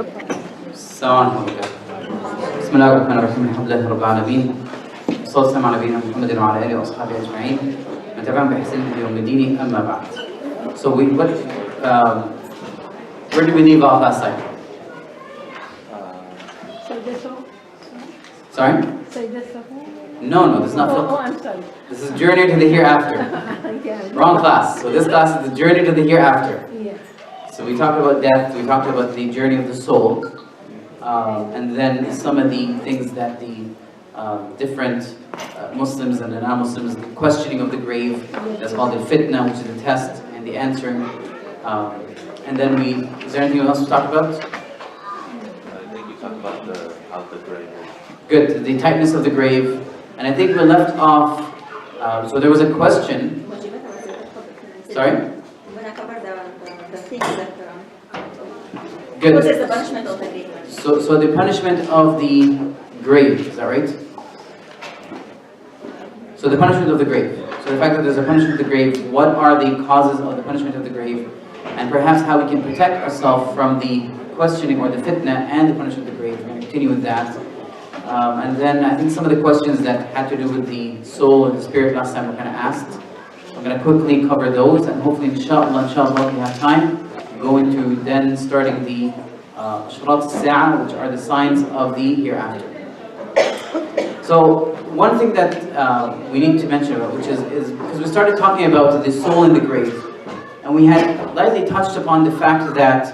السلام عليكم. بسم الله الرحمن الرحيم. الحمد لله رب العالمين. والصلاة والسلام على نبينا محمد وعلى آله وأصحابه أجمعين. نتابعهم بإحسان إلى يوم الدين. أما بعد. So where did we leave off last time? Sorry? No, this is not Oh, I'm sorry. This is Journey to the Hereafter. Yeah. Wrong class. So this class is the Journey to the Hereafter. Yeah. So we talked about death, we talked about the journey of the soul, and then some of the things that the different Muslims and the non-Muslims, the questioning of the grave, that's called the fitna, which is the test, and the answering. And then is there anything else to talk about? I think you talked about how the grave is. Good, the tightness of the grave. And I think we left off, so there was a question. Sorry? The things that Good. what is the punishment of the grave? So the punishment of the grave, is that right? So the punishment of the grave. So the fact that there's a punishment of the grave, what are the causes of the punishment of the grave, and perhaps how we can protect ourselves from the questioning or the fitna and the punishment of the grave. We're going to continue with that. And then I think some of the questions that had to do with the soul and the spirit last time were kind of asked. I'm going to quickly cover those, and hopefully inshallah, if we have time, go into then starting the Ashrat al-Sa'a, which are the signs of the hereafter. So one thing that we need to mention about, which is because we started talking about the soul in the grave, and we had lightly touched upon the fact that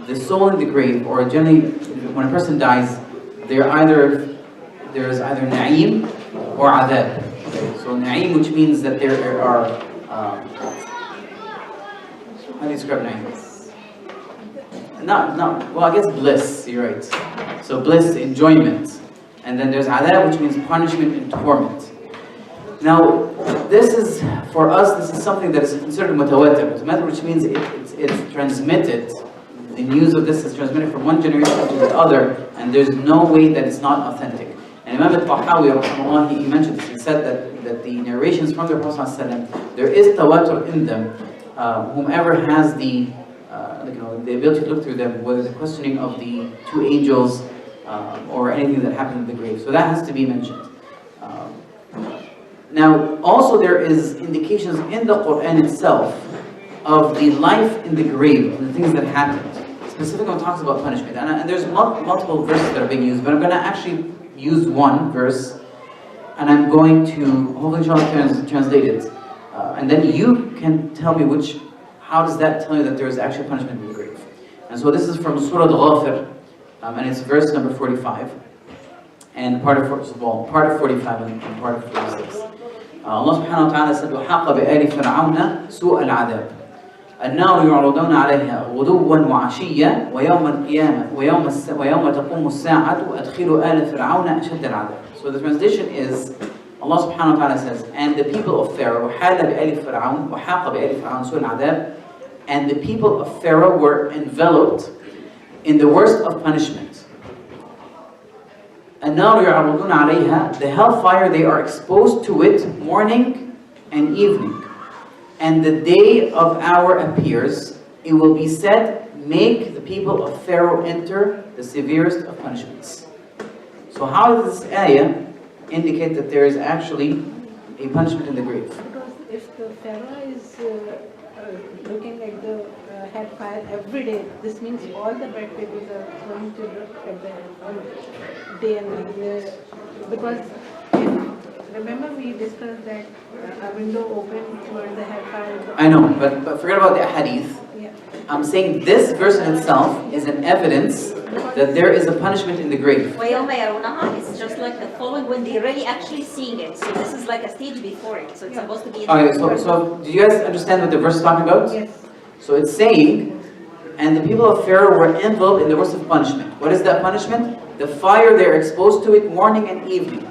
the soul in the grave, or generally when a person dies, there is either na'im or adab. So na'im, which means that there are how do you describe na'im? Well, I guess bliss, you're right. So bliss, enjoyment. And then there's adab, which means punishment and torment. Now, this is, for us, this is something that is considered mutawatir, which means it's transmitted. The news of this is transmitted from one generation to the other, and there's no way that it's not authentic. And Imam al-Tahawi, he mentioned this. He said that the narrations from the Prophet ﷺ, there is tawatur in them. Whomever has the ability to look through them, whether the questioning of the two angels or anything that happened in the grave. So that has to be mentioned. Now, also there is indications in the Quran itself of the life in the grave, and the things that happened. Specifically, it talks about punishment. And there's multiple verses that are being used, but I'm going to actually use one verse, and I'm going to hopefully translate it. And then you can tell me how does that tell you that there is actually punishment in the grave. And so this is from Surah Al-Ghafir, and it's verse number 45, and part of 45 and part of 46. Allah subhanahu wa ta'ala said, وَحَاقَ بِآلِ فِرْعَوْنَ سُوءَ الْعَذَابِ النار يعرضون عليها غدوا وعشيا ويوم القيامة ويوم تقوم الساعة أدخلوا آل فرعون أشد العذاب. So the translation is, Allah subhanahu wa ta'ala says, and the people of Pharaoh وحال بآل فرعون وحاق بآل فرعون سوء العذاب, and the people of Pharaoh were enveloped in the worst of punishment. النار يعرضون عليها, the hellfire, they are exposed to it morning and evening. And the day of our appears, it will be said, make the people of Pharaoh enter the severest of punishments. So how does this ayah indicate that there is actually a punishment in the grave? Because if the Pharaoh is looking at the hellfire every day, this means all the bad people are going to look at the hellfire day and night. Because remember we discussed that a window open towards the hellfire. I know, but forget about the hadith. Yeah. I'm saying this verse in itself is an evidence that there is a punishment in the grave. وَيَوْمَ يَرُونَهَا, it's just like the following when they're really actually seeing it. So this is like a stage before it. So it's supposed to be in Okay, so do you guys understand what the verse is talking about? Yes. So it's saying, and the people of Pharaoh were enveloped in the worst of punishment. What is that punishment? The fire, they're exposed to it morning and evening.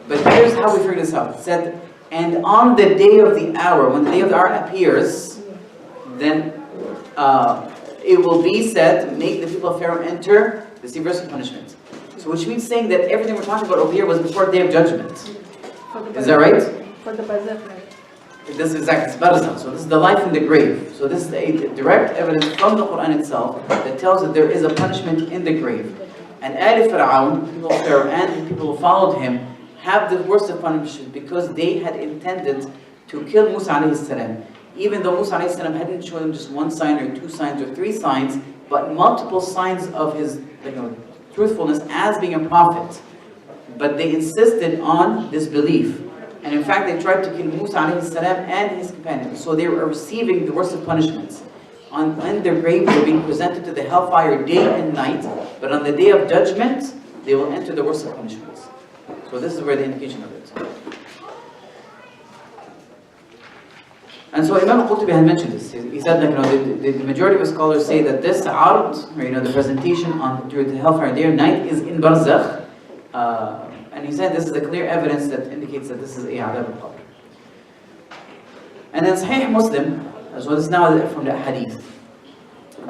But here's how we figure this out. It said, and on the day of the hour, when the day of the hour appears, then it will be said, make the people of Pharaoh enter the severest punishment. So which means saying that everything we're talking about over here was before the day of judgment. Is that right? For the buzzer, right? This is exactly, it's barzakh. So this is the life in the grave. So this is a direct evidence from the Quran itself that tells that there is a punishment in the grave. And Al Fir'aun, people of Pharaoh, and the people who followed him have the worst of punishment because they had intended to kill Musa alayhi salam. Even though Musa alayhi salam hadn't shown them just one sign or two signs or three signs, but multiple signs of his truthfulness as being a prophet. But they insisted on disbelief. And in fact, they tried to kill Musa alayhi salam and his companions. So they were receiving the worst of punishments. On their grave, they were being presented to the hellfire day and night. But on the day of judgment, they will enter the worst of punishments. So this is where the indication of it. And so Imam al-Qurtubi had mentioned this. He said that the majority of scholars say that this ard, or the presentation on during the hellfire day or night, is in barzakh. And he said this is a clear evidence that indicates that this is a adab al-qabr. And then Sahih Muslim, so this is now from the hadith,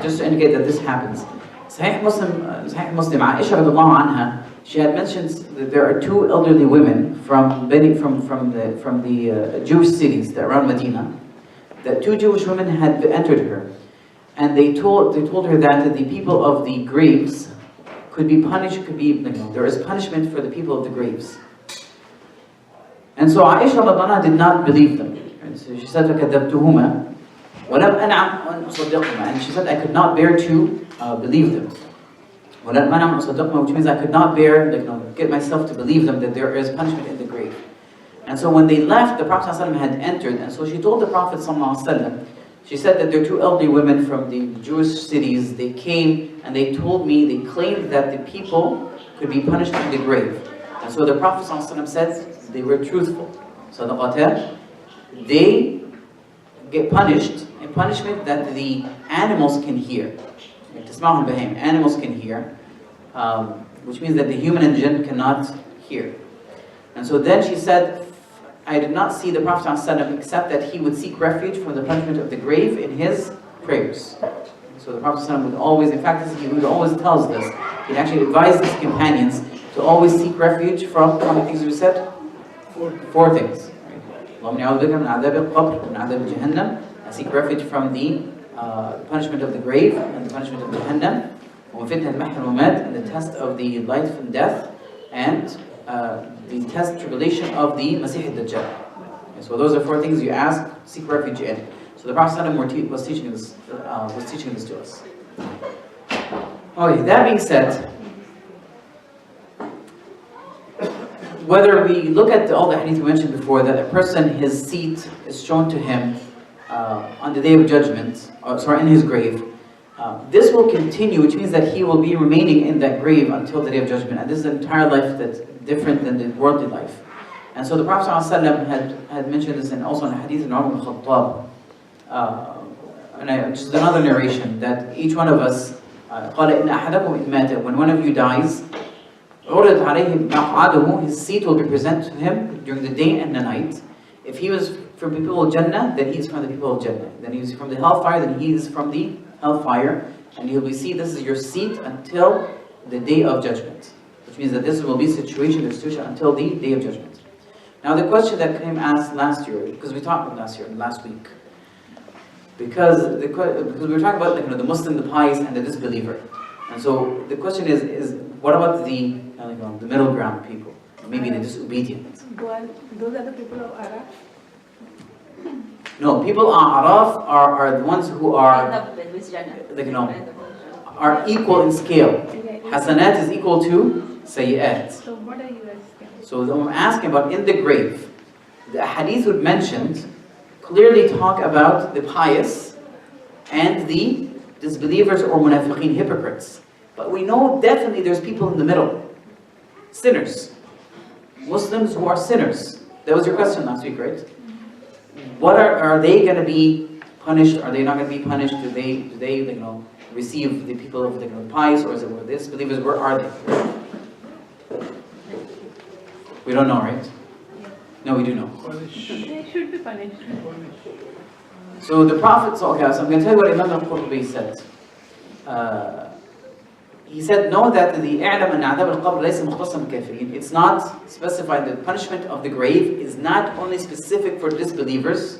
just to indicate that this happens. Sahih Muslim, Aisha radiallahu anha, she had mentioned that there are two elderly women from the Jewish cities that around Medina. That two Jewish women had entered her, and they told her that the people of the graves could be punished. There is punishment for the people of the graves. And so Aisha radiallahu anha did not believe them. And so she said, فَكَذَّبْتُهُمَا وَلَمْ أَنْعَمْ أَنْ أُصَدِّقْهُمَا. And she said, I could not bear to believe them. وَلَمْ أَنْعَمْ أُصَدِّقْهُمَا, which means I could not bear, get myself to believe them that there is punishment in the grave. And so when they left, the Prophet ﷺ had entered, and so she told the Prophet ﷺ, she said that there are two elderly women from the Jewish cities. They came and they told me, they claimed that the people could be punished in the grave. And so the Prophet ﷺ said they were truthful. Sadaqata, they get punished, a punishment that the animals can hear. Animals can hear, which means that the human and jinn cannot hear. And so then she said, I did not see the Prophet ﷺ except that he would seek refuge from the punishment of the grave in his prayers. So the Prophet ﷺ would always, in fact, he would always tell us this. He'd actually advise his companions to always seek refuge from, how many things we said? Four things. I seek refuge from the punishment of the grave and the punishment of Jahannam, and the test of the life and death, and the test tribulation of the Masih al-Dajjal. Okay, so those are four things you ask, seek refuge in. So the Prophet ﷺ was teaching this to us. Okay, that being said, whether we look at all the hadith we mentioned before, that a person, his seat is shown to him on the day of judgment, in his grave, this will continue, which means that he will be remaining in that grave until the day of judgment. And this is an entire life that's different than the worldly life. And so the Prophet ﷺ had mentioned this, and also in the hadith in Umar ibn Khattab. Just another narration, that each one of us, when one of you dies, his seat will be presented to him during the day and the night. If he was from the people of Jannah, then he is from the people of Jannah. Then he is from the hellfire, then he is from the hellfire. And he will see, this is your seat until the day of judgment. Which means that this will be the situation until the day of judgment. Now the question that came asked last year, because we talked about last week, because we were talking about the Muslim, the pious, and the disbeliever. And so the question is what about the middle ground people? Maybe the disobedient. Those are the people of Araf? No, people of Araf are the ones who are are equal in scale. Hasanat is equal to Sayyat. So what are you asking? So I'm asking about in the grave. The hadith we mentioned clearly talk about the pious and the disbelievers or munafiqeen, hypocrites. But we know definitely there's people in the middle. Sinners. Muslims who are sinners. That was your question last week, right? What are they going to be punished? Are they not going to be punished? Do they receive the people of the pious, or is it disbelievers? Where are they? We don't know, right? No, we do know. They should be punished. So the Prophet, so I'm going to tell you what Imam al-Qurtubi said. He said, know that the i'lam an adab al-qabr laysa mukhtassan bil-kafirin. It's not specified, the punishment of the grave is not only specific for disbelievers,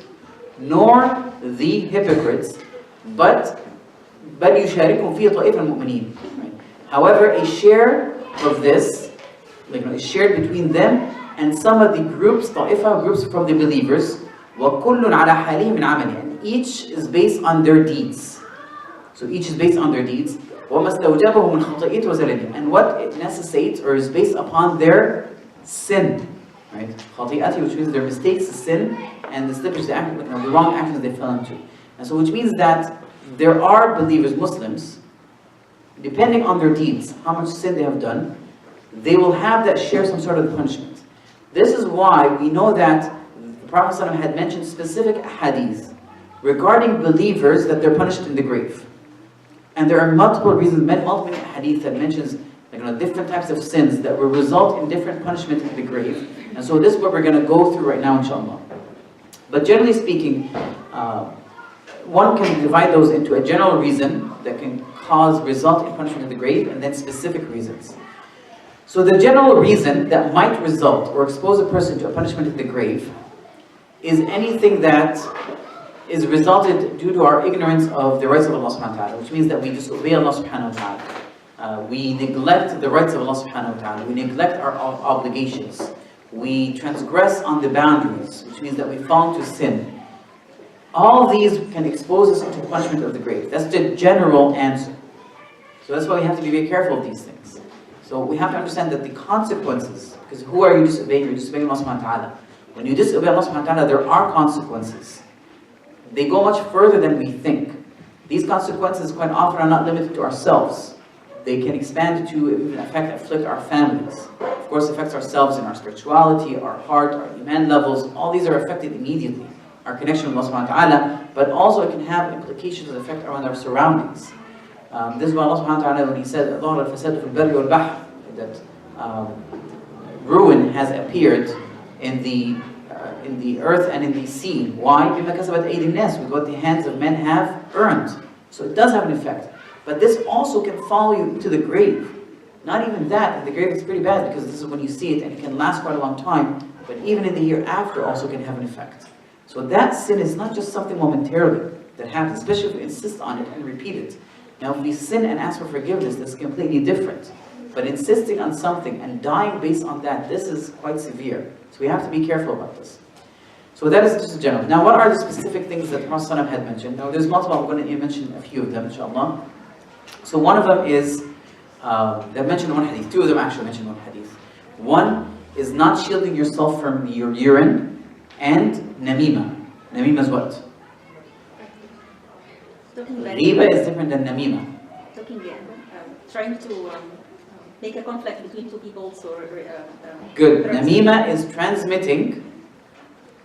nor the hypocrites, but بل يشاركهم فيه طائفة المؤمنين. However, a share of this, is shared between them and some of the groups, طائفة groups from the believers, وكل على حاله من عمله. And each is based on their deeds. So each is based on their deeds. وما استوجبه من خطيئته وزلله. And what it necessitates or is based upon their sin. Right? خطيئته, which means their mistakes, sin, and the slippage, the wrong actions they fell into. And so which means that there are believers, Muslims, depending on their deeds, how much sin they have done, they will have that share some sort of punishment. This is why we know that the Prophet ﷺ had mentioned specific hadiths regarding believers that they're punished in the grave. And there are multiple reasons, multiple hadith that mentions different types of sins that will result in different punishment in the grave. And so this is what we're going to go through right now, inshallah. But generally speaking, one can divide those into a general reason that can result in punishment in the grave, and then specific reasons. So the general reason that might result or expose a person to a punishment in the grave is anything that is resulted due to our ignorance of the rights of Allah subhanahu wa ta'ala, which means that we disobey Allah subhanahu wa ta'ala. We neglect the rights of Allah subhanahu wa ta'ala. We neglect our obligations. We transgress on the boundaries, which means that we fall into sin. All these can expose us to the punishment of the grave. That's the general answer. So that's why we have to be very careful of these things. So we have to understand that the consequences, because who are you disobeying? You're disobeying Allah subhanahu wa ta'ala. When you disobey Allah subhanahu wa ta'ala, there are consequences. They go much further than we think. These consequences quite often are not limited to ourselves. They can expand to even afflict our families. Of course, it affects ourselves in our spirituality, our heart, our iman levels. All these are affected immediately. Our connection with Allah subhanahu wa ta'ala, but also it can have implications that affect around our surroundings. This is why Allah subhanahu wa ta'ala, when He said, that ruin has appeared in the earth and in the sea. Why? With what the hands of men have earned. So it does have an effect. But this also can follow you to the grave. Not even that, in the grave it's pretty bad because this is when you see it and it can last quite a long time, but even in the hereafter also can have an effect. So that sin is not just something momentarily that happens, especially if we insist on it and repeat it. Now if we sin and ask for forgiveness, that's completely different. But insisting on something and dying based on that, this is quite severe. So we have to be careful about this. So that is just a general. Now what are the specific things that Prophet ﷺ had mentioned? Now there's multiple, I'm going to mention a few of them, inshallah. So one of them is, they mentioned one hadith. Two of them actually mentioned one hadith. One is not shielding yourself from your urine, and namima. Namima is what? Riba is different than namima. Trying to make a conflict between two peoples or... Good. Namima is transmitting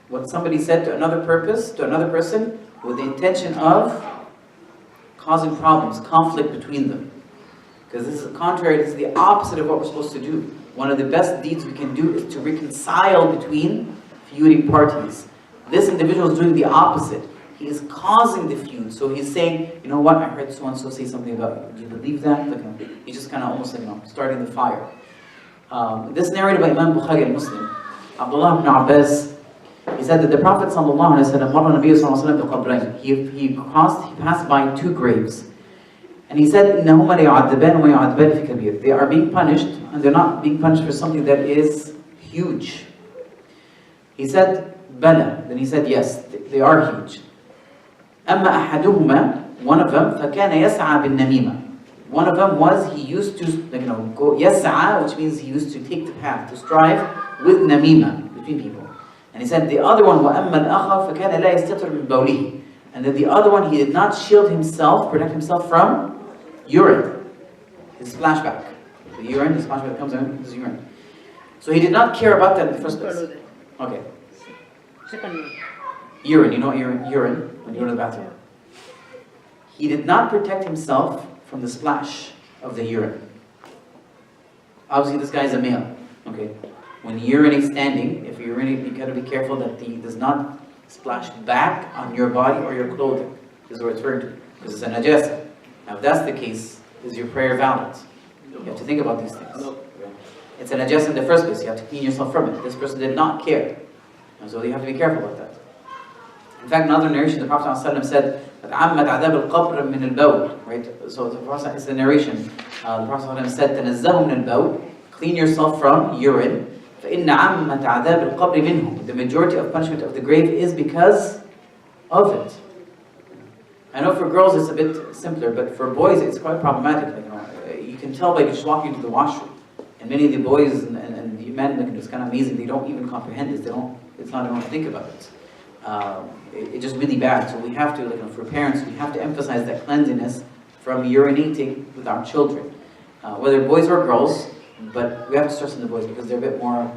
what somebody said to another person, with the intention of causing problems, conflict between them. Because this is contrary, this is the opposite of what we're supposed to do. One of the best deeds we can do is to reconcile between feuding parties. This individual is doing the opposite. He is causing the feud. So he's saying, you know what, I heard so-and-so say something about you. Do you believe that? He's just kind of almost starting the fire. This narrated by Imam Bukhari al-Muslim. Abdullah ibn Abbas, he said that the Prophet ﷺ, he passed by two graves. And he said, they are being punished, and they're not being punished for something that is huge. He said, Bala. Then he said, yes, they are huge. أما أحدهما, one of them, فكان يسعى بالنميمة. One of them was, he used to, go يسعى, which means he used to take the path, to strive with namima, between people. And he said, the other one, وأما الآخر فكان لا يستتر من بوله. And then the other one, he did not shield himself, protect himself from urine. His splashback. The urine, the splashback that comes out, is urine. So he did not care about that in the first place. Okay. Urine, you know urine, when you go to the bathroom. He did not protect himself from the splash of the urine. Obviously this guy is a male. Okay. When you urinate standing, if you urinate, you gotta be careful that he does not splash back on your body or your clothing. This is what it's referring to. Because it's a najasa. Now if that's the case, is your prayer valid? You have to think about these things. It's a najasa in the first place. You have to clean yourself from it. This person did not care. And so you have to be careful about that. In fact, another narration, the Prophet ﷺ said that عَمَّتْ عَذَابِ الْقَبْرِ مِنَ الْبَوْلِ, right? So the Prophet, it's the narration. The Prophet ﷺ said, تَنَزَّهُ مِنَ الْبَوْلِ, clean yourself from urine. فَإِنَّ عَمَّتْ عَذَابِ الْقَبْرِ مِنْهُ. The majority of punishment of the grave is because of it. I know for girls it's a bit simpler, but for boys it's quite problematic. You can tell by just walking into the washroom. And many of the boys and the men, it's kind of amazing, they don't even comprehend this. They don't think about it. It's just really bad. So we have to, for parents, we have to emphasize that cleanliness from urinating with our children. Whether boys or girls, but we have to stress on the boys because they're a bit more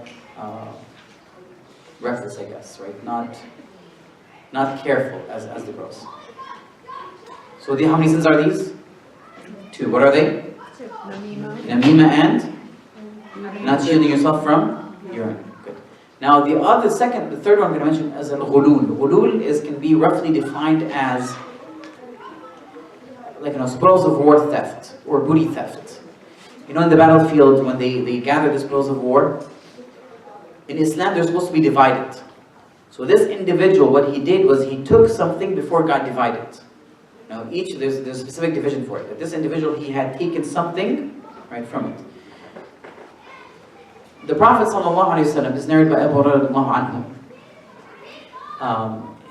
reckless, I guess, right? Not careful as the girls. So how many sins are these? 2. What are they? Namima and not shielding yourself from urine. Good. Now the third one I'm going to mention is al-ghulul. Ghulul can be roughly defined as spoils of war theft or booty theft. In the battlefield when they gather the spoils of war, in Islam they're supposed to be divided. So this individual, what he did was he took something before it got divided. Now there's a specific division for it. But this individual, he had taken something right from it. The Prophet ﷺ, this is narrated by Abu Hurairah,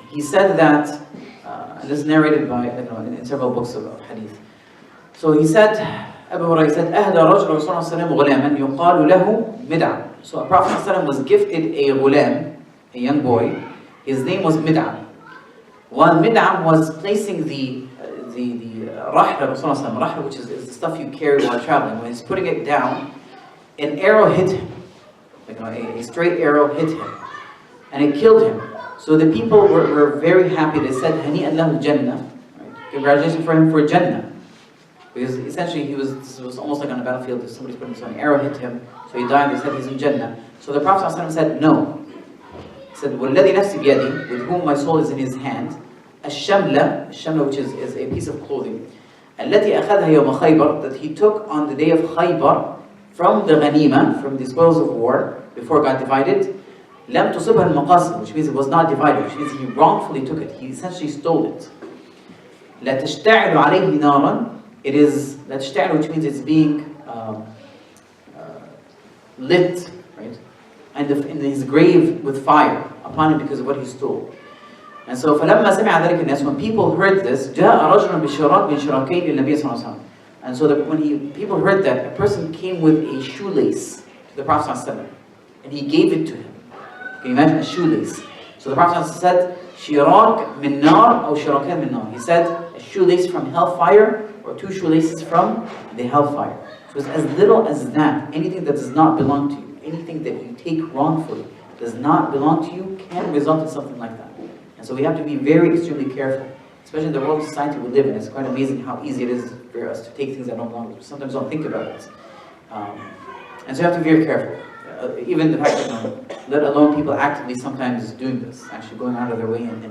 he said that, and this is narrated by in several books of hadith. So he said, Abu Hurairah said, أهدى رجل رسول الله غلاما يقال له مدعم. So a Prophet ﷺ was gifted a ghulam, a young boy. His name was Mid'am. While Mid'am was placing the rahla, which is the stuff you carry while traveling, when he's putting it down, an arrow hit him. A straight arrow hit him. And it killed him. So the people were very happy. They said, Hani'an lahu Jannah. Congratulations for him for Jannah. Because essentially this was almost like on a battlefield. If somebody's putting an arrow hit him, so he died. They said he's in Jannah. So the Prophet ﷺ said, no. He said, وَالَّذِي نَفْسِ بِيَدِي, with whom my soul is in his hand, الشملة, which is a piece of clothing, التي أخذها يوم خيبر, that he took on the day of Khaybar, from the ghanima, from the spoils of war, before it got divided, لم تصبها المقاصد, which means it was not divided, which means he wrongfully took it. He essentially stole it. لا تشتعل عليه نارا, it is لا تشتعل, which means it's being lit, right? And in his grave with fire upon him because of what he stole. And so فلما سمع ذلك الناس, when people heard this, جاء رجل بشراك من شراكين للنبي صلى الله عليه وسلم. And so that when people heard that, a person came with a shoelace to the Prophet ﷺ, and he gave it to him. Can you imagine a shoelace? So the Prophet ﷺ said, "Shirak min nar or shirakan min nar." He said, a shoelace from hellfire or 2 shoelaces from the hellfire. So it's as little as that. Anything that does not belong to you, anything that you take wrongfully, does not belong to you, can result in something like that. And so we have to be very extremely careful. Especially in the world society we live in, it's quite amazing how easy it is for us to take things that don't belong to us. Sometimes don't think about it. And so you have to be very careful. Even the fact that, let alone people actively sometimes doing this, actually going out of their way and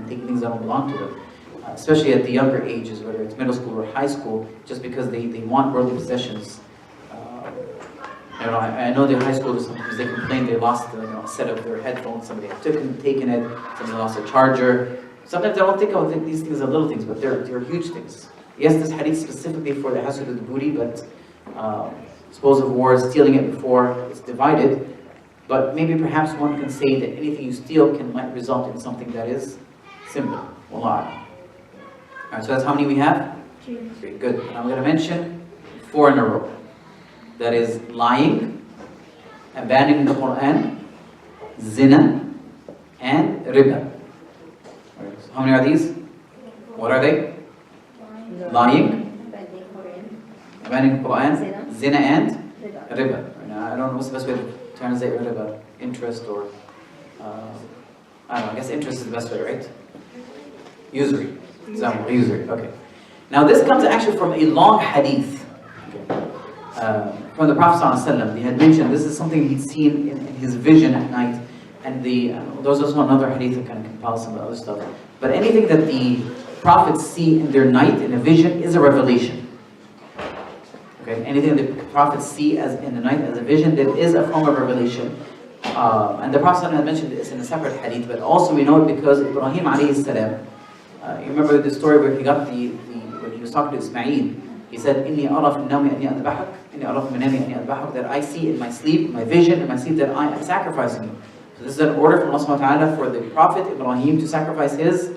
taking things that don't belong to them. Especially at the younger ages, whether it's middle school or high school, just because they want worldly possessions. I know the high schoolers, sometimes they complain they lost a set of their headphones, somebody had taken it, somebody lost a charger. Sometimes I don't think of these things as little things, but they're huge things. Yes, this hadith specifically for the hasud of the booty, but spoils of war, stealing it before it's divided. But maybe perhaps one can say that anything you steal might result in something that is similar. Wallah. Alright, so that's how many we have? 3. Good. And I'm going to mention 4 in a row. That is lying, abandoning the Quran, zina, and riba. So how many are these? What are they? Lying, abandoning the Quran, zina, and riba. Now, I don't know what's the best way to translate riba. Interest or, I don't know, I guess interest is the best way, right? Usury. Example, usury, okay. Now this comes actually from a long hadith. From the Prophet ﷺ. He had mentioned this is something he'd seen in his vision at night. And there's also another hadith that kind of compiles some of the other stuff. But anything that the prophets see in their night, in a vision, is a revelation. Okay? Anything that the prophets see as in the night as a vision, that is a form of revelation. And the Prophet had mentioned this in a separate hadith, but also we know it because Ibrahim alayhi salam, you remember the story where he got when he was talking to Ismail, he said, Inni ara fi an-nawmi anni adbahak, inni ara fi manami anni adbahak, that I see in my sleep, my vision, in my sleep, that I am sacrificing you. So this is an order from Allah subhanahu wa ta'ala for the Prophet Ibrahim to sacrifice his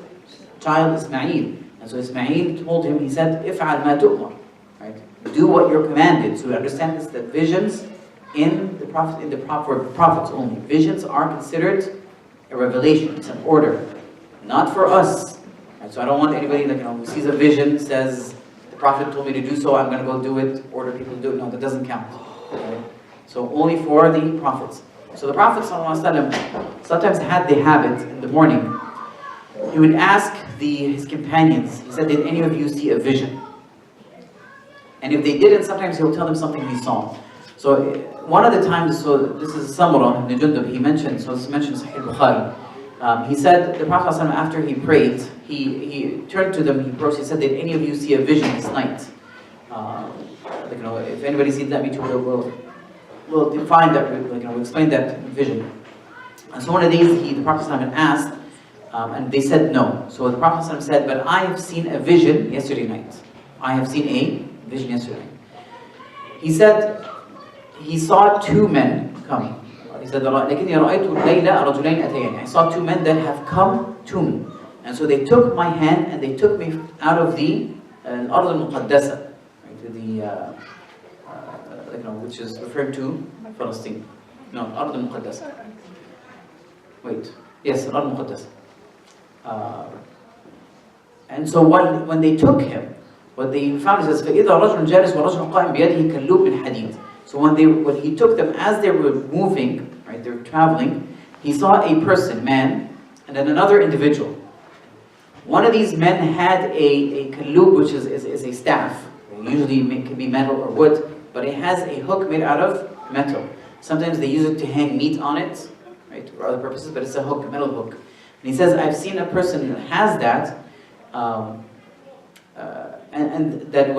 child Ismail. And so Ismail told him, he said, If'al ma tu'mar, right? Do what you're commanded. So we understand this, that visions in the prophets only. Visions are considered a revelation, it's an order, not for us. Right? So I don't want anybody who sees a vision, says, the Prophet told me to do so, I'm going to go do it, order people to do it. No, that doesn't count. Okay? So only for the prophets. So the Prophet ﷺ sometimes had the habit in the morning, he would ask his companions, he said, did any of you see a vision? And if they didn't, sometimes he'll tell them something he saw. So one of the times, so this is Samurah ibn Jundub, he mentioned, so this is mentioned in Sahih Bukhari. He said, the Prophet ﷺ, after he prayed, he turned to them, he said, did any of you see a vision this night? If anybody sees that, me too, we'll define that, we'll explain that vision. And so one of these, the Prophet ﷺ asked, and they said no. So the Prophet ﷺ said, but I have seen a vision yesterday night. I have seen a vision yesterday. He said, he saw two men coming. He said, I saw two men that have come to me. And so they took my hand and they took me out of the al-Ard al-Muqaddasa, which is referring to Palestine. No, al-Ard al-Muqaddasa. Wait, yes, al-Ard al-Muqaddasa. And so when they took him, what they found is, فَإِذَا رَجُلٌ جَالِسٌ وَرَجُلٌ قَائِمٌ بِيَدِهِ كَلُّوبٍ مِّنْ حَدِيدٍ. So when he took them, as they were moving, right, they were traveling, he saw a person, man, and then another individual. One of these men had a kallub, which is a staff. Usually it can be metal or wood, but it has a hook made out of metal. Sometimes they use it to hang meat on it, right, for other purposes, but it's a hook, a metal hook. And he says, I've seen a person who has that, and that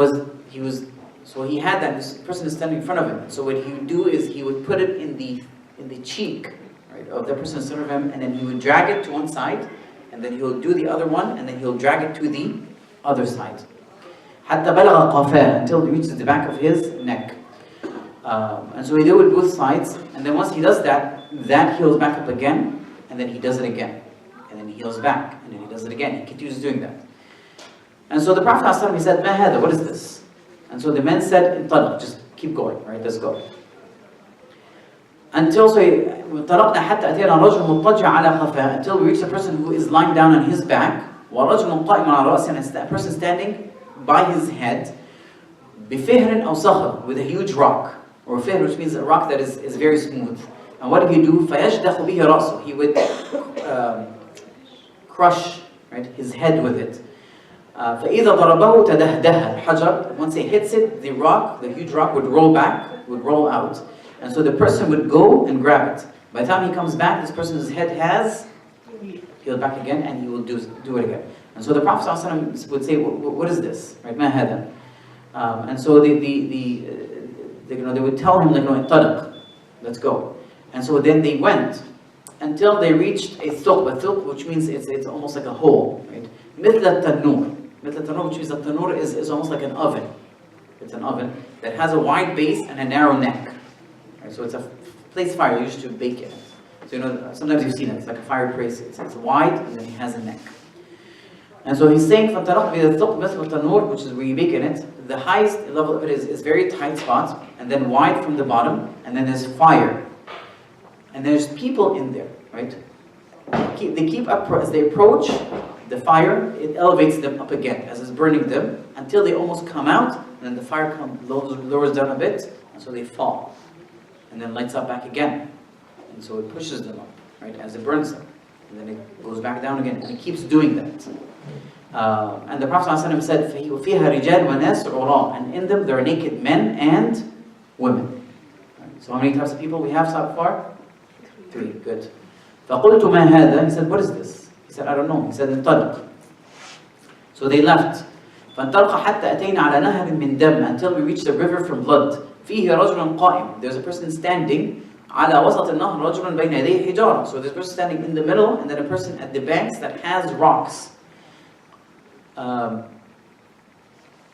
so he had that, this person is standing in front of him. So what he would do is he would put it in the cheek, right, of the person in front of him, and then he would drag it to one side, and then he'll do the other one, and then he'll drag it to the other side. حتى بلغ قفاه, until he reaches the back of his neck. And so he did it with both sides, and then once he does that heals back up again, and then he does it again, and then he heals back, and then he does it again. He continues doing that. And so the Prophet ﷺ, he said, ما هذا? What is this? And so the men said, انطلق, just keep going, right? Let's go. Until انطلقنا حتى أتينا رجل مضطجع على خفاه, until we reach a person who is lying down on his back, ورجل قائم على رأسه, and a person standing by his head, بفهر أو صخر, with a huge rock, or فهر, which means a rock that is very smooth. And what did he do? فيشدخ به رأسه, he would crush, right, his head with it. فإذا ضربه تدهده الحجر, once he hits it, the rock, the huge rock, would roll back, would roll out, and so the person would go and grab it. By the time he comes back, this person's head has healed back again, and he will do it again. And so the Prophet ﷺ would say, what is this? Right, ما هذا? And so they would tell him, انطلق, let's go. And so then they went until they reached a thuq, which means it's almost like a hole, right? مثل التنور, which means the tanur is almost like an oven. It's an oven that has a wide base and a narrow neck. Right? So it's a place fire used to bake in. So sometimes you've seen it. It's like a fireplace. It's wide and then it has a neck. And so he's saying, فَانْطَلَقْ بِهِ الثُّقْ مِثْلُ التَّنُورِ, which is where you bake in it. The highest level of it is very tight spot, and then wide from the bottom, and then there's fire. And there's people in there, right? They keep up, as they approach the fire, it elevates them up again as it's burning them until they almost come out, and then the fire lowers down a bit, and so they fall, and then lights up back again, and so it pushes them up, right, as it burns them, and then it goes back down again, and it keeps doing that. And the Prophet ﷺ said, فِيهَا رِجَالٌ وَنَاسٌ عُرَاءٌ, and in them there are naked men and women. Right? So how many types of people we have so far? 3. Good. فَقُلْتُ مَا هَذَا? He said, what is this? He said, I don't know. He said, انطلق. So they left. فانطلق حتى أتينا على نهر من دم, until we reached the river from blood. فيه رجل قائم. There's a person standing. على وسط النهر رجل بين يديه حجارة. So this person standing in the middle, and then a person at the banks that has rocks.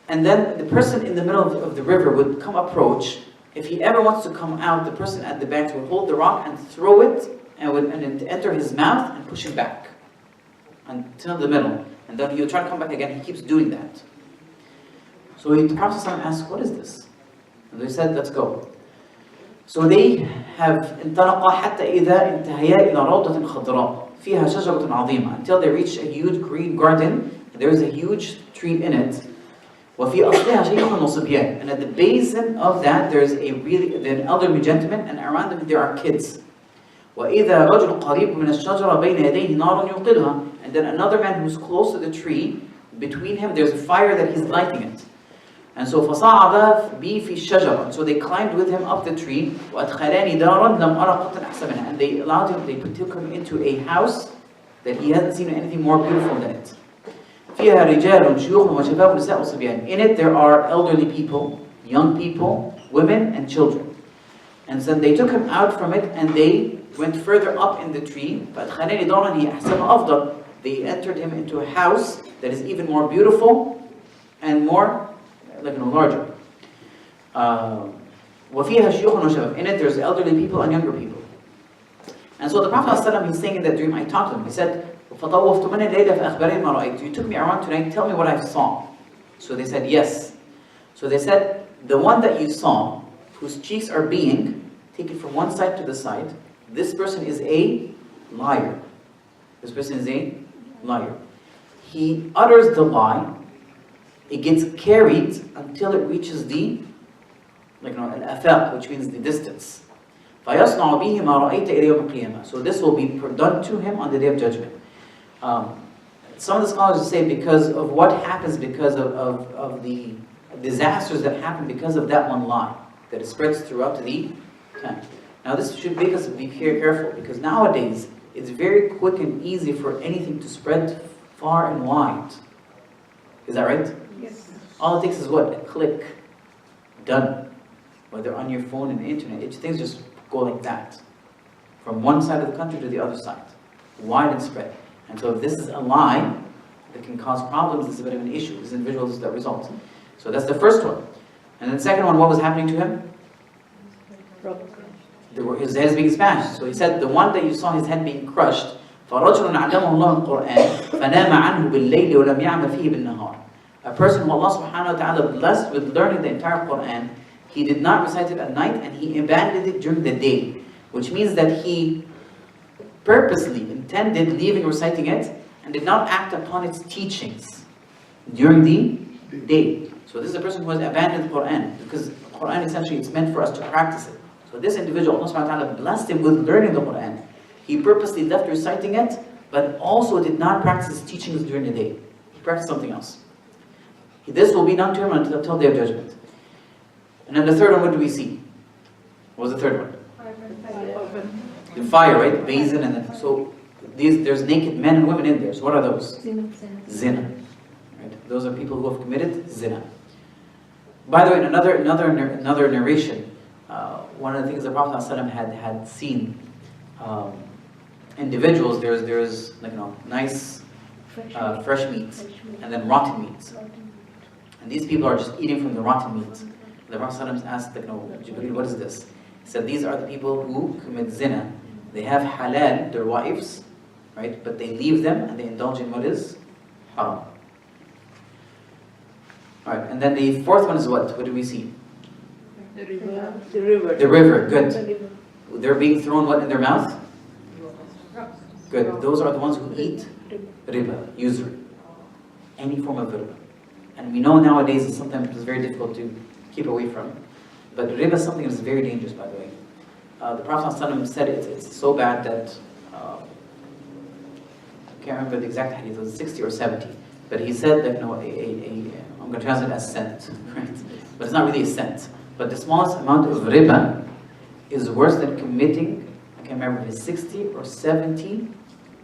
And then the person in the middle of the river would approach. If he ever wants to come out, the person at the banks would hold the rock and throw it, and it enter his mouth and push him back until the middle. And then he'll try to come back again. He keeps doing that. So the Prophet ﷺ asked, what is this? And they said, let's go. So they have انطلقا حتى إذا انتهيا إلى روضة خضراء فيها شجرة عظيمة, until they reached a huge green garden. There is a huge tree in it. وفي أصلها شيخ وصبيان, and at the basin of that there is an elderly gentleman, and around them there are kids. وإذا رجل قريب من الشجرة بين يديه نار يوقدها, and then another man who's close to the tree, between him there's a fire that he's lighting it. And so فصعد بي في الشجرة, so they climbed with him up the tree. وأدخلاني دارا لم أرى قط أحسن منها, and they allowed him, they took him into a house that he hasn't seen anything more beautiful than it. فيها رجال شيوخ وشباب ونساء وصبيان. In it there are elderly people, young people, women and children. And so they took him out from it, and they went further up in the tree. فأدخلاني دارا هي أحسن أفضل. They entered him into a house that is even more beautiful and more larger. وفيها شيوخ وشباب. In it there's elderly people and younger people. And so the Prophet ﷺ, he's saying in that dream, I talked to him. He said, فطوفت من الليلة فأخبرني ما رأيت. You took me around tonight, tell me what I saw. So they said, yes. So they said, the one that you saw, whose cheeks are being taken from one side to the side, this person is a liar. This person is a liar. He utters the lie, it gets carried until it reaches the al-afaq, which means the distance. فَيَصْنَعُ بِهِ مَا رَأَيْتَ إِلَى يَوْمِ الْقِيَامَةِ. So this will be done to him on the Day of Judgment. Some of the scholars say because of what happens because of the disasters that happen because of that one lie, that it spreads throughout the time. Now this should make us be very careful, because nowadays it's very quick and easy for anything to spread far and wide. Is that right? Yes. All it takes is what? A click. Done. Whether on your phone and the internet, things just go like that. From one side of the country to the other side. Wide and spread. And so if this is a lie that can cause problems, it's a bit of an issue. This individual is the result. So that's the first one. And then the second one, what was happening to him? His head is being smashed. So he said, the one that you saw his head being crushed, فَرَجُلٌ عَلَّمَهُ اللَّهُ الْقُرْآنِ فَنَامَ عَنْهُ بِاللَّيْلِ وَلَمْ يَعْمَ فِيهِ بِالنَّهَارِ. A person who Allah subhanahu wa ta'ala blessed with learning the entire Qur'an, he did not recite it at night, and he abandoned it during the day. Which means that he purposely intended leaving reciting it and did not act upon its teachings during the day. So this is a person who has abandoned the Qur'an, because the Qur'an essentially it's meant for us to practice it. So this individual, Allah subhanahu wa ta'ala blessed him with learning the Qur'an. He purposely left reciting it, but also did not practice its teachings during the day. He practiced something else. This will be done to him until Day of Judgment. And then the third one, what do we see? What was the third one? The fire, right? Basin, and then so there's naked men and women in there. So what are those? Zina. Right? Those are people who have committed zina. By the way, in another narration, one of the things the Prophet ﷺ had seen individuals. There's nice fresh meats and then rotten meats, and these people are just eating from the rotten meat. The Prophet ﷺ asked, Jibreel, what is this? He said, these are the people who commit zina. They have halal, their wives, right? But they leave them and they indulge in what is haram. Alright, and then the fourth one is what? What do we see? The river. The river, good. They're being thrown what in their mouth? Good. Those are the ones who eat riba, usury. Any form of riba. And we know nowadays that sometimes it's very difficult to keep away from. But riba is something that's very dangerous, by the way. The Prophet ﷺ said it's so bad that I can't remember the exact hadith, it was 60 or 70. But he said that I'm going to translate as cent, right? But it's not really a cent. But the smallest amount of riba is worse than committing, I can't remember if it's 60 or 70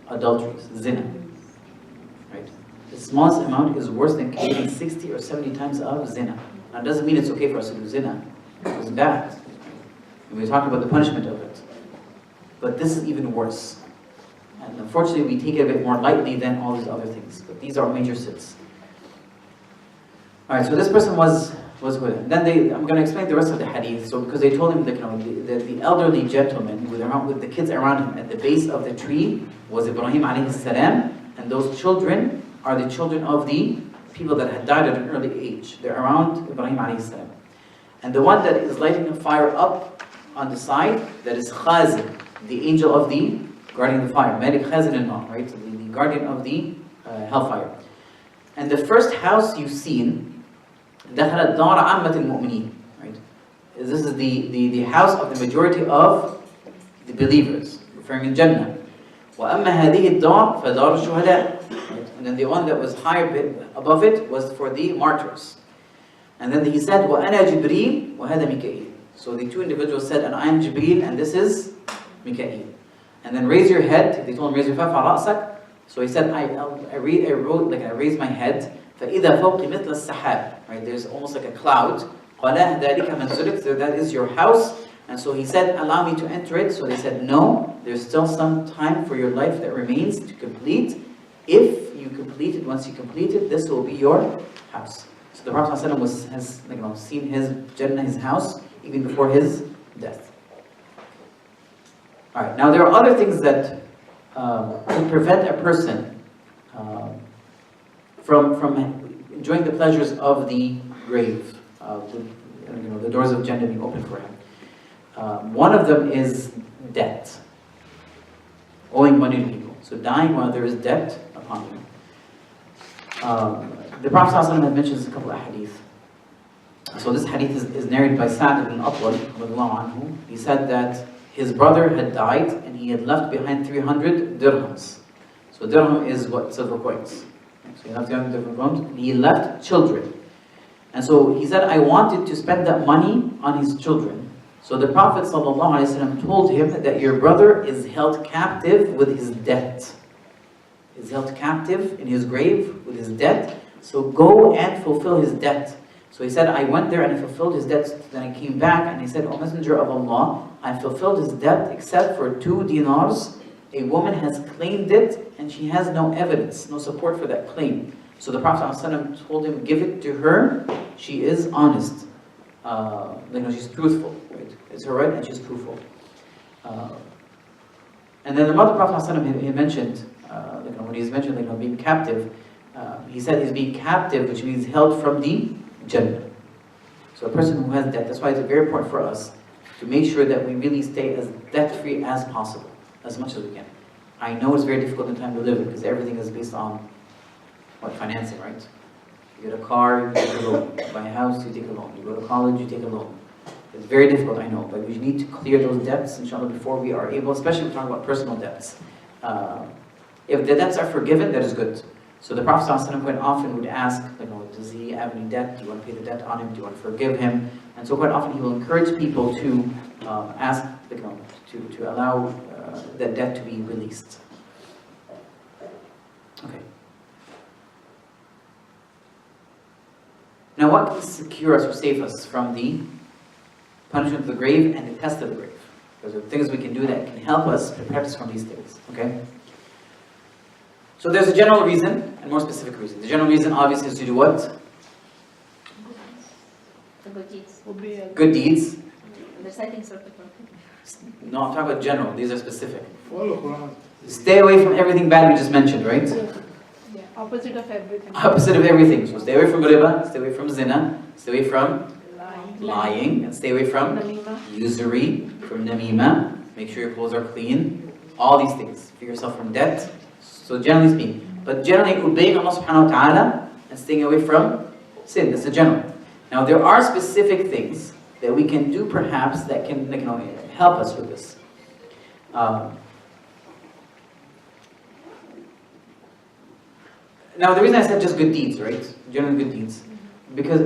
adulteries, zina. Right? The smallest amount is worse than committing 60 or 70 times of zina. Now it doesn't mean it's okay for us to do zina. It's bad. And we talked about the punishment of it. But this is even worse. And unfortunately, we take it a bit more lightly than all these other things. But these are major sins. All right, so this person was with him. Then I'm going to explain the rest of the hadith. So because they told him that, the elderly gentleman with the kids around him at the base of the tree was Ibrahim alayhi salam, and those children are the children of the people that had died at an early age. They're around Ibrahim alayhi salam. And the one that is lighting a fire up on the side, that is Khazin, the angel of the guardian of the fire. Malik Khazin al-Nar, right? So the guardian of the hellfire. And the first house you've seen, دخلت دار عامة المؤمنين, right? This is the house of the majority of the believers, referring in Jannah. وأما هذه الدار فدار الشهداء, right? And then the one that was higher above it was for the martyrs. And then he said, وأنا جبريل وهذا ميكائيل. So the two individuals said, and I am Jibreel, and this is Mikael. And then raise your head. They told him, raise your head. رأسك. So he said, I raised my head. فإذا فوق مثل السحاب. Right, there's almost like a cloud. قال ذلك منزلك. So that is your house. And so he said, allow me to enter it. So they said, no, there's still some time for your life that remains to complete. If you complete it, once you complete it, this will be your house. So the Prophet ﷺ has seen his Jannah, his house, even before his death. Alright, now there are other things that can prevent a person from enjoying the pleasures of the grave, the doors of Jannah being open for him. One of them is debt, owing money to people. So dying while there is debt upon you. The Prophet ﷺ had mentioned a couple of hadith. So this hadith is narrated by Sa'd ibn Atwal. He said that his brother had died and he had left behind 300 dirhams. So dirham is what? Silver coins. So he left 300 dirham coins and he left children. And so he said, I wanted to spend that money on his children. So the Prophet ﷺ told him that your brother is held captive with his debt. Is held captive in his grave with his debt. So go and fulfill his debt. So he said, I went there and I fulfilled his debt. Then I came back and he said, O Messenger of Allah, I fulfilled his debt except for 2 dinars. A woman has claimed it and she has no evidence, no support for that claim. So the Prophet ﷺ told him, give it to her. She is honest. She's truthful. Right? It's her right and she's truthful. And then the Prophet ﷺ, he mentioned, when he's mentioned being captive, he said he's being captive, which means held from the Jannah. So a person who has debt, that's why it's very important for us to make sure that we really stay as debt-free as possible, as much as we can. I know it's very difficult in time to live because everything is based on financing, right? You get a car, you take a loan. You buy a house, you take a loan. You go to college, you take a loan. It's very difficult, I know, but we need to clear those debts, inshallah, before we are able, especially when we're talking about personal debts. If the debts are forgiven, that is good. So the Prophet ﷺ quite often would ask, does he have any debt? Do you want to pay the debt on him? Do you want to forgive him? And so quite often he will encourage people to ask, to allow that debt to be released. Okay. Now what can secure us or save us from the punishment of the grave and the test of the grave? Those are things we can do that can help us protect us from these things. Okay? So there's a general reason and more specific reason. The general reason obviously is to do what? The good deeds. Good deeds. Reciting Surah Al-Quran. No, I'm talking about general. These are specific. Stay away from everything bad we just mentioned, right? Yeah, opposite of everything. Opposite of everything. So stay away from riba, stay away from zina, stay away from lying, and stay away from usury, from namima. Make sure your clothes are clean. All these things. Free yourself from debt. So generally speaking, but generally obeying Allah subhanahu wa ta'ala and staying away from sin. That's the general. Now there are specific things that we can do perhaps that can help us with this. Now the reason I said just good deeds, right? Generally good deeds. Because,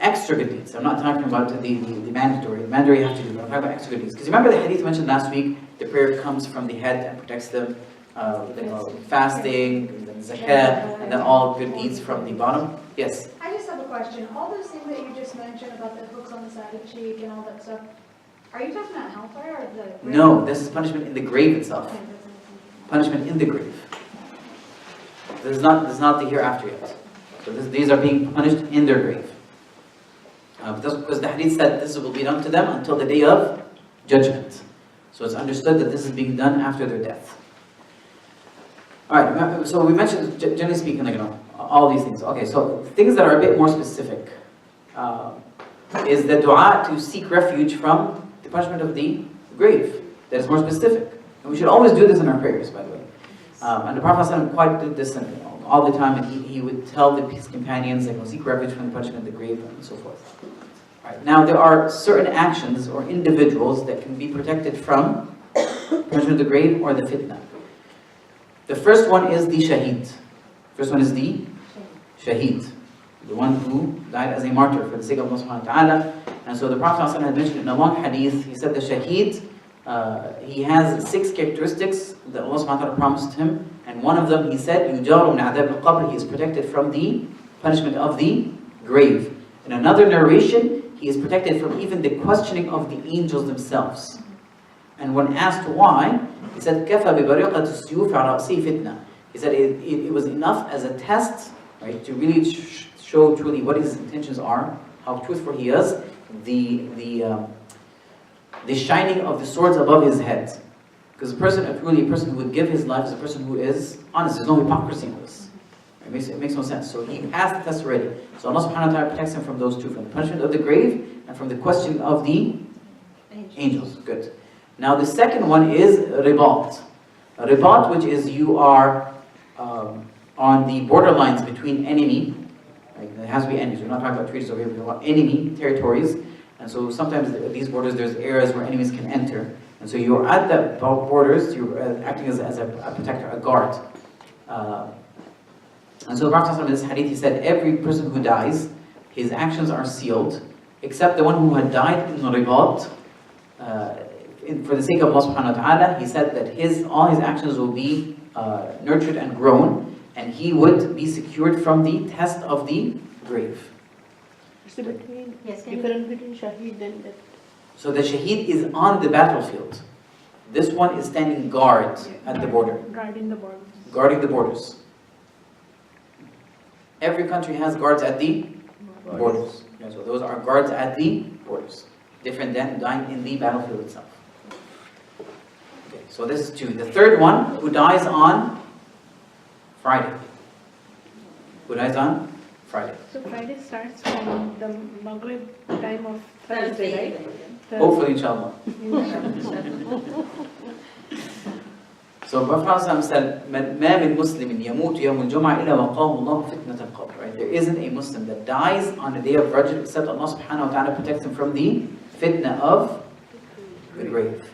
extra good deeds. I'm not talking about the mandatory. The mandatory you have to do, but I'm talking about extra good deeds. Because remember the hadith mentioned last week, the prayer comes from the head and protects them. Fasting, and then zakah, and then all good deeds from the bottom. Yes? I just have a question. All those things that you just mentioned about the hooks on the side of the cheek and all that stuff, Are you talking about hellfire or the? No, this is punishment in the grave itself. Okay. Punishment in the grave. This is not the hereafter yet. So these are being punished in their grave. Because the hadith said this will be done to them until the day of judgment. So it's understood that this is being done after their death. Alright, so we mentioned, generally speaking, like, all these things. Okay, so things that are a bit more specific is the dua to seek refuge from the punishment of the grave. That is more specific. And we should always do this in our prayers, by the way. And the Prophet ﷺ quite did this all the time, and he would tell his companions, like, seek refuge from the punishment of the grave, and so forth. Right. Now, there are certain actions or individuals that can be protected from punishment of the grave or the fitna. The first one is the shaheed. First one is the shaheed, the one who died as a martyr for the sake of Allah subhanahu wa ta'ala. And so the Prophet ﷺ had mentioned in a long hadith, he said the shaheed, he has 6 characteristics that Allah subhanahu wa ta'ala promised him. And one of them, he said, يُجَارُ مِنْ عَذَابِ الْقَبْرِ, he is protected from the punishment of the grave. In another narration, he is protected from even the questioning of the angels themselves. And when asked why, he said, كَفَى بِبَرِقَةِ السُّيُوفِ عَلَى رَأْسِهِ فِتْنَةً. He said it was enough as a test, right, to really show truly what his intentions are, how truthful he is, the shining of the swords above his head. Because truly a person who would give his life is a person who is honest. There's no hypocrisy in this. It makes no sense. So he passed the test already. So Allah subhanahu wa ta'ala protects him from those two, from the punishment of the grave and from the questioning of the angels. Good. Now the second one is ribat. Ribat, which is you are on the borderlines between enemy. Right? There has to be enemies. We're not talking about treaties over here. We're talking about enemy territories. And so sometimes these borders, there's areas where enemies can enter. And so you're at the borders, you're acting as a protector, a guard. And so the Prophet in this hadith, he said, every person who dies, his actions are sealed, except the one who had died in ribat. For the sake of Allah subhanahu wa ta'ala, he said that all his actions will be nurtured and grown, and he would be secured from the test of the grave. So between, Yes, difference between shaheed and that. So the shaheed is on the battlefield. This one is standing guard at the border. Guarding the borders. Guarding the borders. Every country has guards at the borders. Yeah, so those are guards at the borders. Different than dying in the battlefield itself. Okay, so this is 2. The third one, who dies on Friday. Who dies on Friday. So Friday starts from the Maghrib time of Thursday, right? Hopefully, inshallah. So Prophet said, مَا مِن مُسْلِمٍ يَمُوتُ يَوْمُ الْجُمْعَةِ إِلَّا وَقَاهُ اللَّهُ فِتْنَةَ الْقَبْرِ. Right? There isn't a Muslim that dies on the day of Rajab except Allah subhanahu wa ta'ala protects him from the fitna of the grave.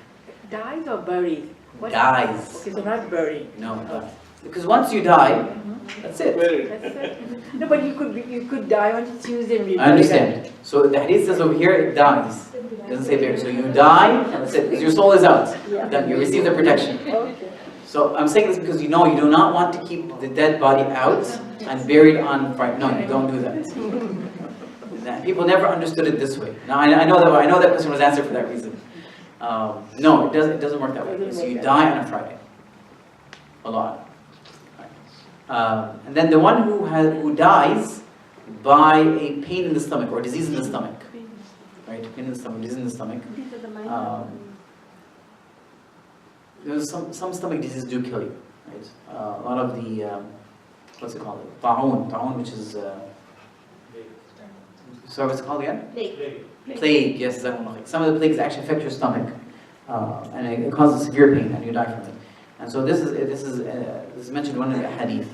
Dies or buried? Dies. Okay, so not buried. No, dies. Because once you die, that's it. That's it. No, but you could die on Tuesday and be I buried. understand. So the hadith says over here, it dies. It doesn't say buried. So you die, and that's it. Because your soul is out. Then you receive the protection. Okay. So I'm saying this because you know you do not want to keep the dead body out and buried on Friday. No, you don't do that. People never understood it this way. Now I know that question was answered for that reason. No, it doesn't work that way. So you die on a Friday. Allah. And then the one who dies by a pain in the stomach or disease in the stomach, right? Pain in the stomach, disease in the stomach. Some stomach diseases do kill you, right? A lot of the what's it called? Ta'un, which is sorry, what's it called again? Plague. Yes, some of the plagues actually affect your stomach, and it causes severe pain, and you die from it. And so this is mentioned in one of the hadith.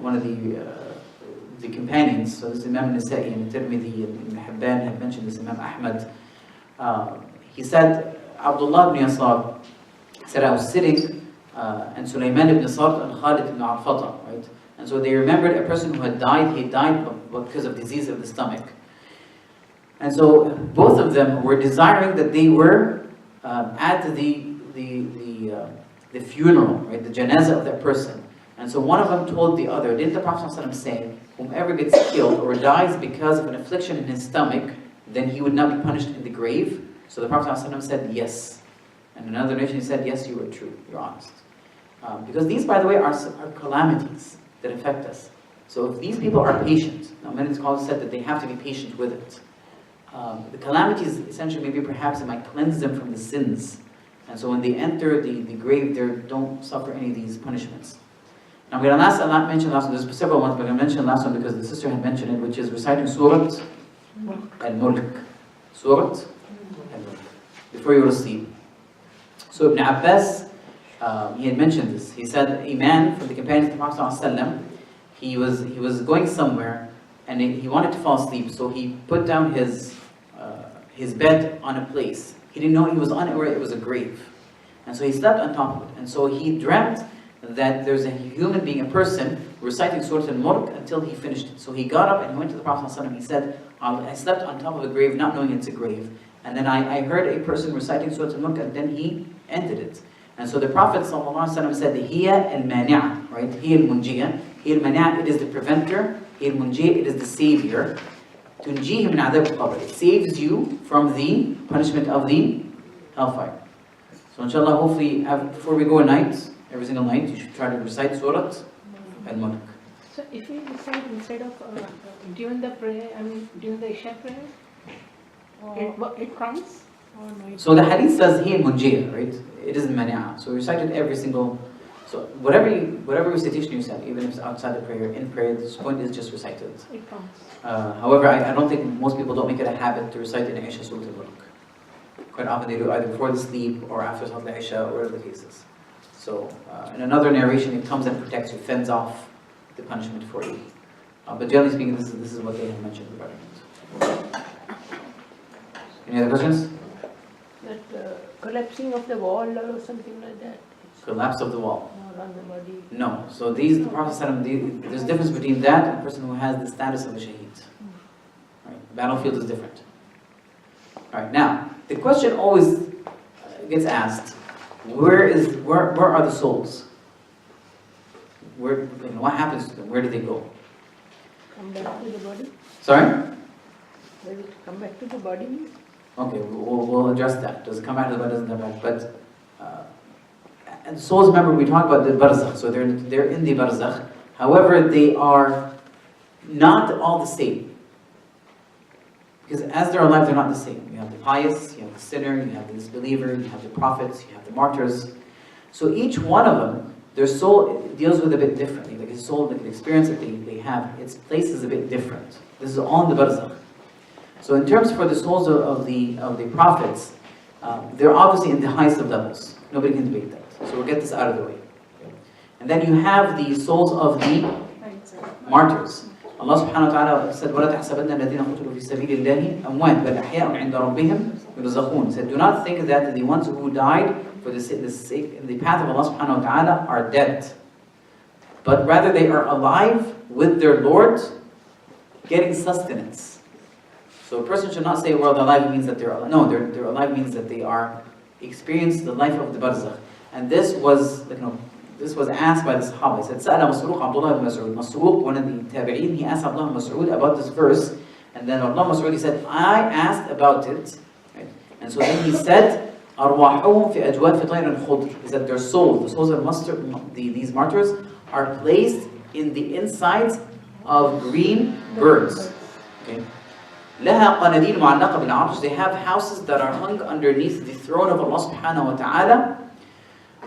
One of the companions, so this is Imam Nasa'i and Tirmidhi and Ibn Hibban have mentioned this, Imam Ahmed. He said, Abdullah ibn Yasar said, I was sitting, and Sulaiman ibn Sard and Khalid ibn Arfata, right? And so they remembered a person who had died. He died because of disease of the stomach. And so both of them were desiring that they were at the funeral, right? The janazah of that person. And so one of them told the other, didn't the Prophet ﷺ say, whomever gets killed or dies because of an affliction in his stomach, then he would not be punished in the grave? So the Prophet ﷺ said yes. And another narration he said, yes, you were true, you're honest. Because these, by the way, are calamities that affect us. So if these people are patient, now many scholars said that they have to be patient with it. The calamities, essentially, maybe perhaps it might cleanse them from the sins. And so when they enter the grave, they don't suffer any of these punishments. Now I'm going to mention last one, there's several ones, but I'm going to mention the last one because the sister had mentioned it, which is reciting Surah Al-Mulk. Surah Al-Mulk. Before you go to sleep. So Ibn Abbas, he had mentioned this. He said a man from the companions of the Prophet ﷺ, he was going somewhere and he wanted to fall asleep, so he put down his bed on a place. He didn't know he was on it where it was a grave. And so he slept on top of it. And so he dreamt that there's a human being, a person, reciting Surah Al-Mulk until he finished it. So he got up and he went to the Prophet ﷺ. He said, I slept on top of a grave not knowing it's a grave. And then I heard a person reciting Surah Al-Mulk and then he ended it. And so the Prophet ﷺ said, Hiya al-Mani'a, right? Hiya al-Munjiya. Hiya al-Mani'a, it is the preventer. Hiya al-Munjiya, it is the savior. Tunjihi min adhab al-qabr. It saves you from the punishment of the hellfire. So inshallah, hopefully, before we go at night, every single night, you should try to recite Surah Al-Mulk. So if we recite instead of during the prayer, during the Isha prayer, it counts? Or no, So the hadith says Hiya al-Munjiya, right? It is Mani'a. So we recited every single. So whatever recitation you said, even if it's outside the prayer, in prayer, this point is just recited. It counts. However, I don't think most people don't make it a habit to recite in Isha Surah Al-Mulk. Quite often they do either before the sleep or after Salat al-Isha or whatever the case is. So in another narration, it comes and protects you, fends off the punishment for you. But generally speaking, this is what they have mentioned regarding it. Any other questions? That collapsing of the wall or something like that. Collapse of the wall. Or on the body. No. So the Prophet said, there's a difference between that and a person who has the status of a shaheed. Right? The battlefield is different. Alright, now, the question always gets asked, where are the souls? What happens to them? Where do they go? Come back to the body. Sorry? Does it come back to the body? Okay, we'll address that. Does it come back to the body? Doesn't come back? But and souls, remember, we talked about the barzakh. So they're in the barzakh. However, they are not all the same. Because as they're alive, they're not the same. You have the pious, you have the sinner, you have the disbeliever, you have the prophets, you have the martyrs. So each one of them, their soul deals with it a bit differently. Like his soul, like the experience that they have, its place is a bit different. This is all in the barzakh. So in terms for the souls of the prophets, they're obviously in the highest of levels. Nobody can debate that. So we'll get this out of the way. And then you have the souls of the martyrs. Allah subhanahu wa ta'ala said, وَلَا تَحْسَبَنَّ الَّذِينَ قُتِلُوا فِي سَبِيلِ اللَّهِ أَمْوَاتٌ بَلْ أَحْيَاءٌ عِنْدَ رَبِّهِمْ يُرْزَقُونَ. Said, do not think that the ones who died for the sake in the path of Allah subhanahu wa ta'ala are dead. But rather they are alive with their Lord, getting sustenance. So a person should not say, well, they're alive means that they're alive. No, they're alive means that they are experience the life of the barzakh. And this was, this was asked by the Sahaba. He said, Sa'ala Masruq Abdullah ibn Mas'ud. Masruq, one of the Tabi'een, he asked Abdullah ibn Mas'ud about this verse. And then Abdullah ibn Mas'ud, he said, I asked about it. Right? And so then he said, أَرْوَاحُهُمْ فِي أَجْوَادِ فِي طَيْرٍ خُضْرٍ. He said, their souls, the souls of these martyrs, are placed in the insides of green birds. Okay? لَهَا قَنَدِيلٌ مُعَلَّقَةٌ بِالْعَرْشِ. They have houses that are hung underneath the throne of Allah subhanahu wa ta'ala.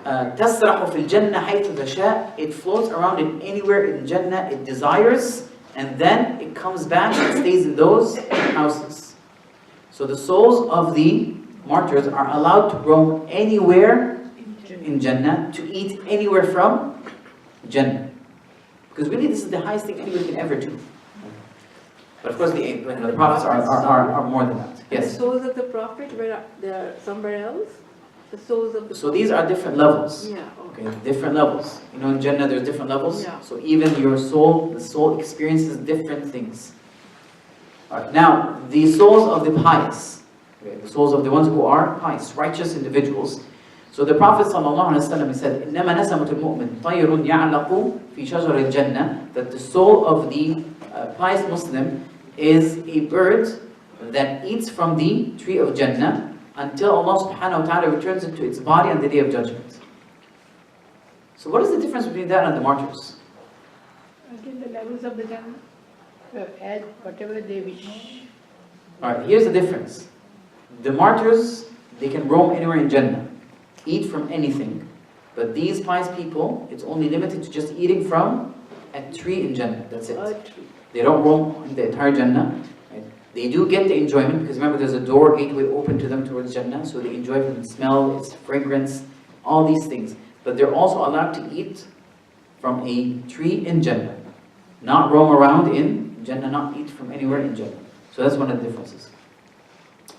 تَسْرَحُ فِي الْجَنَّةِ حَيْثُ تَشَاءُ. It floats around in anywhere in Jannah it desires, and then it comes back and stays in those houses. So the souls of the martyrs are allowed to roam anywhere in Jannah, to eat anywhere from Jannah. Because really this is the highest thing anybody can ever do. But of course the prophets are more than that. Yes? The souls of the prophet, they are somewhere else? The souls of the So these are different levels. Yeah, okay. Different levels. You know, in Jannah there's different levels. Yeah. So even your soul, the soul experiences different things. Alright, now, the souls of the pious, the souls of the ones who are pious, righteous individuals. So the Prophet ﷺ said, إِنَّمَا نَسَمَةُ الْمُؤْمِنِ طَيْرٌ يَعْلَقُ فِي شَجَرِ الْجَنَّةِ. That the soul of the pious Muslim is a bird that eats from the tree of Jannah. until Allah subhanahu wa ta'ala returns it to its body on the Day of Judgment. So what is the difference between that and the martyrs? Again, the levels of the Jannah, add whatever they wish. Alright, here's the difference. The martyrs, they can roam anywhere in Jannah, eat from anything. But these pious people, it's only limited to just eating from a tree in Jannah. That's it. They don't roam in the entire Jannah. Right? They do get the enjoyment, because remember there's a door, gateway open to them towards Jannah, so they enjoy from the smell, its fragrance, all these things. But they're also allowed to eat from a tree in Jannah. Not roam around in Jannah, not eat from anywhere in Jannah. So that's one of the differences.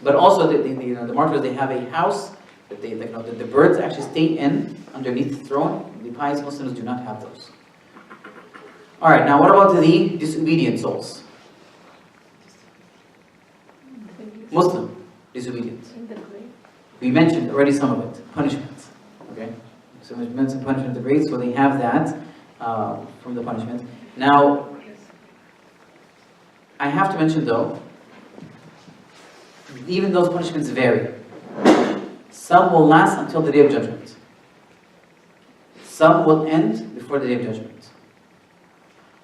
But also the martyrs, they have a house that the birds actually stay in underneath the throne. The pious Muslims do not have those. Alright, now what about the disobedient souls? Muslim, disobedient. We mentioned already some of it. Punishment. Okay? So we mentioned punishment of the grades, so they have that from the punishment. Now, I have to mention though, even those punishments vary. Some will last until the Day of Judgment. Some will end before the Day of Judgment.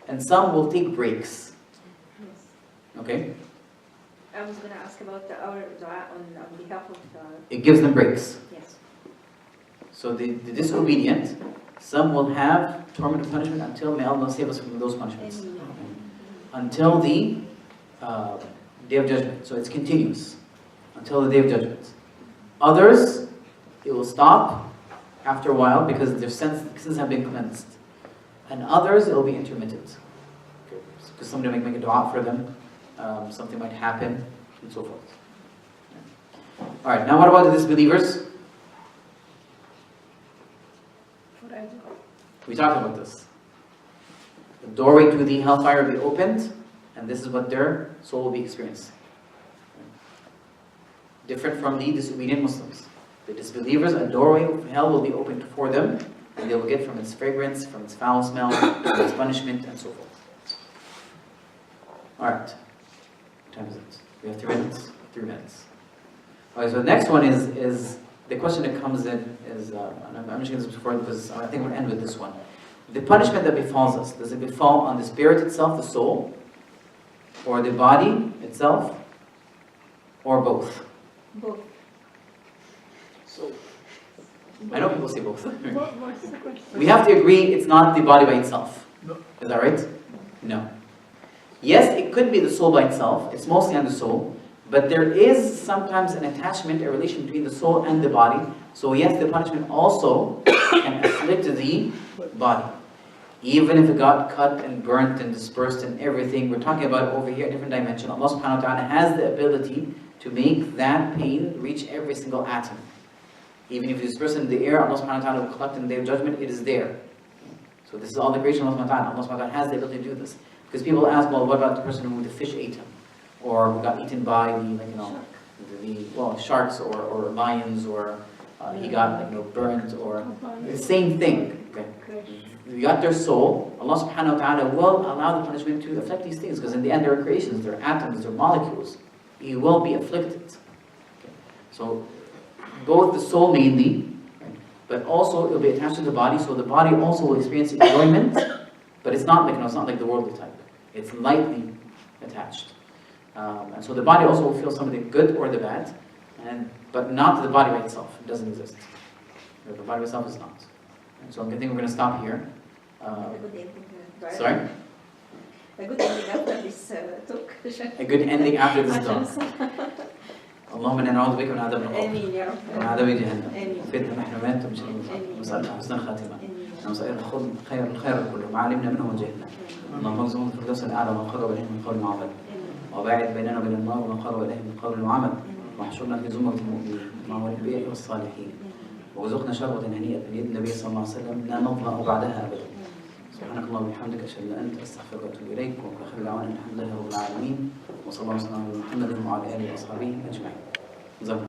And some will take breaks. Okay? I was going to ask about our dua on behalf of the... It gives them breaks. Yes. So the disobedient, some will have torment and punishment until, may Allah save us from those punishments. Until the Day of Judgment. So it's continuous. Until the Day of Judgment. Others, it will stop after a while because their sins have been cleansed. And others, it will be intermittent. Because somebody might make a dua for them, something might happen, and so forth. Alright, now what about the disbelievers? We talked about this. The doorway to the hellfire will be opened, and this is what their soul will be experiencing. Different from the disobedient Muslims. The disbelievers, a doorway of hell will be opened for them, and they will get from its fragrance, from its foul smell, from its punishment, and so forth. Alright. What time is it? We have 3 minutes? 3 minutes. Alright, so the next one is the question that comes in is, and I'm mentioning this before because I think we'll end with this one. The punishment that befalls us, does it befall on the spirit itself, the soul, or the body itself, or both? Both. So, I know people say both. What's the question? We have to agree it's not the body by itself. No. Is that right? No. Yes, it could be the soul by itself. It's mostly on the soul. But there is sometimes an attachment, a relation between the soul and the body. So yes, the punishment also can afflict the body. Even if it got cut and burnt and dispersed and everything, we're talking about over here a different dimension. Allah subhanahu wa ta'ala has the ability to make that pain reach every single atom. Even if you disperse it in the air, Allah subhanahu wa ta'ala will collect in the Day of Judgment, it is there. So this is all the creation of Allah subhanahu wa ta'ala. Allah subhanahu wa ta'ala has the ability to do this. Because people ask, well, what about the person who the fish ate him? Or who got eaten by the sharks or lions, or he got burnt, or the same thing. Okay? We got their soul. Allah subhanahu wa ta'ala will allow the punishment to affect these things, because in the end they're creations, they're atoms, they're molecules. He will be afflicted. Okay? So both the soul mainly, right? But also it will be attached to the body, so the body also will experience enjoyment, but it's not like the worldly type. It's lightly attached. And so the body also will feel some of the good or the bad, but not the body by itself. It doesn't exist. The body by itself is not. And so I think we're going to stop here. Sorry? A good ending after this talk. A good ending after this talk. اللهم انا نعوذ بك من عذاب القبر آمين يا رب. ومن عذاب جهنم آمين. فتنة المحرمات ومن شر آمين. نسألك حسن الخاتمة ونسألك الخير كله ما علمنا منه وجهلنا اللهم ارزقنا الفردوس الأعلى وما قرب إليه من قول وعمل وباعد بيننا وبين النار وما قرب إليه من قول وعمل واحشرنا في زمرة المؤمنين مع الأنبياء والصالحين وارزقنا شربة هنيئة من يد النبي صلى الله عليه وسلم لا نظمأ بعدها أبدا سبحانك اللهم وبحمدك أشهد أن لا إله إلا أنت أستغفرك وأتوب إليك وآخر دعوانا الحمد لله رب العالمين وصلى الله وسلم على محمد وعلى آله وأصحابه أجمعين.